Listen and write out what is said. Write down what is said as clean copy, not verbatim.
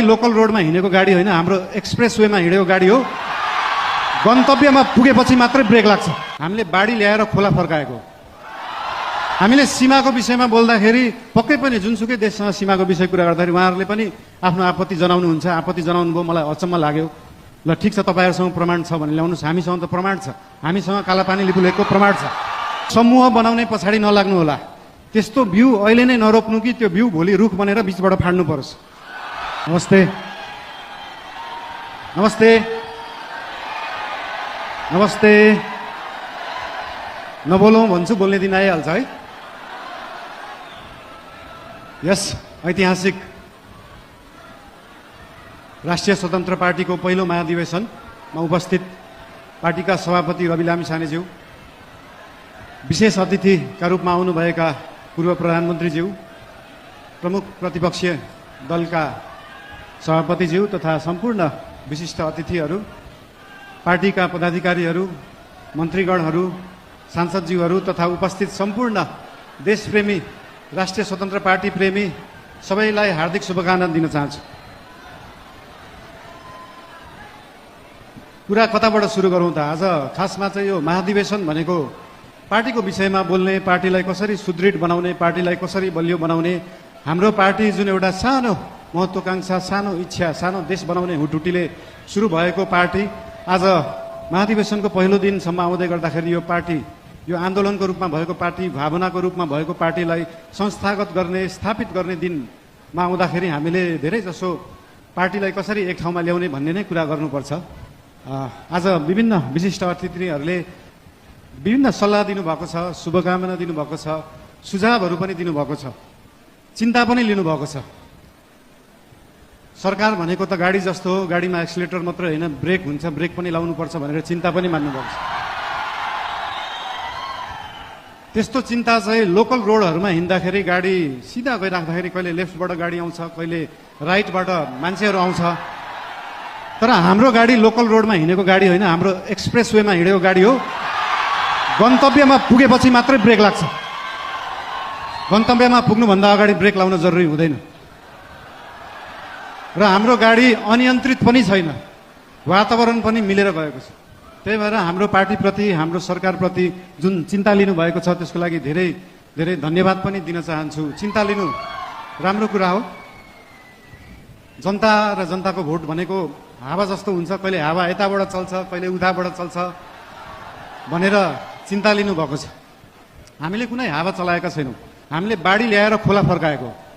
गाडी लोकल रोडमा हिँडेको गाडी होइन, हाम्रो एक्सप्रेस वेमा हिँडेको गाडी हो। गन्तव्यमा पुगेपछि मात्रै ब्रेक लाग्छ। हामीले बाढी ल्याएर खोला फर्काएको। हामीले सीमाको विषयमा बोल्दाखेरि पक्कै पनि जुनसुकै देशसँग सीमाको विषय कुरा गर्दाखेरि उहाँहरूले पनि आफ्नो आपत्ति जनाउनुहुन्छ। आपत्ति जनाउनु भयो, मलाई अचम्म लाग्यो। ल ठिक छ, तपाईँहरूसँग प्रमाण छ भने ल्याउनुहोस्। हामीसँग त प्रमाण छ। हामीसँग कालापानी लिपुलेकको प्रमाण छ। समूह बनाउने पछाडि नलाग्नु होला। त्यस्तो बिउ अहिले नै नरोप्नु कि त्यो बिउ भोलि रुख बनेर बिचबाट फाड्नु परोस्। नमस्ते नमस्ते नमस्ते। नबोलौँ भन्छु, बोल्ने दिन आइहाल्छ है। यस ऐतिहासिक राष्ट्रिय स्वतन्त्र पार्टीको पहिलो महाधिवेशनमा उपस्थित पार्टीका सभापति रवि लामी छानेज्यू, विशेष अतिथिका रूपमा आउनुभएका पूर्व प्रधानमन्त्रीज्यू, प्रमुख प्रतिपक्षीय दलका सभापतिज्यू तथा सम्पूर्ण विशिष्ट अतिथिहरू, पार्टीका पदाधिकारीहरू, मन्त्रीगणहरू, सांसदज्यूहरू तथा उपस्थित सम्पूर्ण देशप्रेमी, राष्ट्रिय स्वतन्त्र पार्टी प्रेमी सबैलाई हार्दिक शुभकामना दिन चाहन्छु। कुरा कताबाट सुरु गरौँ त? आज खासमा चाहिँ यो महाधिवेशन भनेको पार्टीको विषयमा बोल्ने, पार्टीलाई कसरी सुदृढ बनाउने, पार्टीलाई कसरी बलियो बनाउने, हाम्रो पार्टी जुन एउटा सानो महत्त्वाकांक्षा, सानो इच्छा, सानो देश बनाउने हुटुटीले सुरु भएको पार्टी आज महाधिवेशनको पहिलो दिनसम्म आउँदै गर्दाखेरि यो पार्टी, यो आन्दोलनको रूपमा भएको पार्टी, भावनाको रूपमा भएको पार्टीलाई संस्थागत गर्ने, स्थापित गर्ने दिनमा आउँदाखेरि हामीले धेरै जसो पार्टीलाई कसरी एक ठाउँमा ल्याउने भन्ने नै कुरा गर्नुपर्छ। आज विभिन्न विशिष्ट अतिथिहरूले विभिन्न सल्लाह दिनुभएको छ, शुभकामना दिनुभएको छ, सुझावहरू पनि दिनुभएको छ, चिन्ता पनि लिनुभएको छ। सरकार भनेको त गाडी जस्तो हो, गाडीमा एक्सिलेटर मात्र होइन, ब्रेक हुन्छ, ब्रेक पनि लाउनुपर्छ भनेर चिन्ता पनि मान्नुभएको छ। त्यस्तो चिन्ता चाहिँ लोकल रोडहरूमा हिँड्दाखेरि गाडी सिधा गइराख्दाखेरि कहिले लेफ्टबाट गाडी आउँछ, कहिले राइटबाट मान्छेहरू आउँछ। तर हाम्रो गाडी लोकल रोडमा हिँडेको गाडी होइन, हाम्रो एक्सप्रेस वेमा हिँडेको गाडी हो। गन्तव्यमा पुगेपछि मात्रै ब्रेक लाग्छ। गन्तव्यमा पुग्नुभन्दा अगाडि ब्रेक लाउन जरुरी हुँदैन। र हाम्रो गाडी अनियन्त्रित पनि छैन, वातावरण पनि मिलेर गएको छ। त्यही भएर हाम्रो पार्टीप्रति, हाम्रो सरकारप्रति जुन चिन्ता लिनुभएको छ त्यसको लागि धेरै धेरै धन्यवाद पनि दिन चाहन्छु। चिन्ता लिनु राम्रो कुरा हो। जनता र जनताको भोट भनेको हावा जस्तो हुन्छ, कहिले हावा यताबाट चल्छ, कहिले उताबाट चल्छ भनेर चिन्ता लिनुभएको छ। हामीले कुनै हावा चलाएका छैनौँ। हामीले बाढी ल्याएर खोला फर्काएको।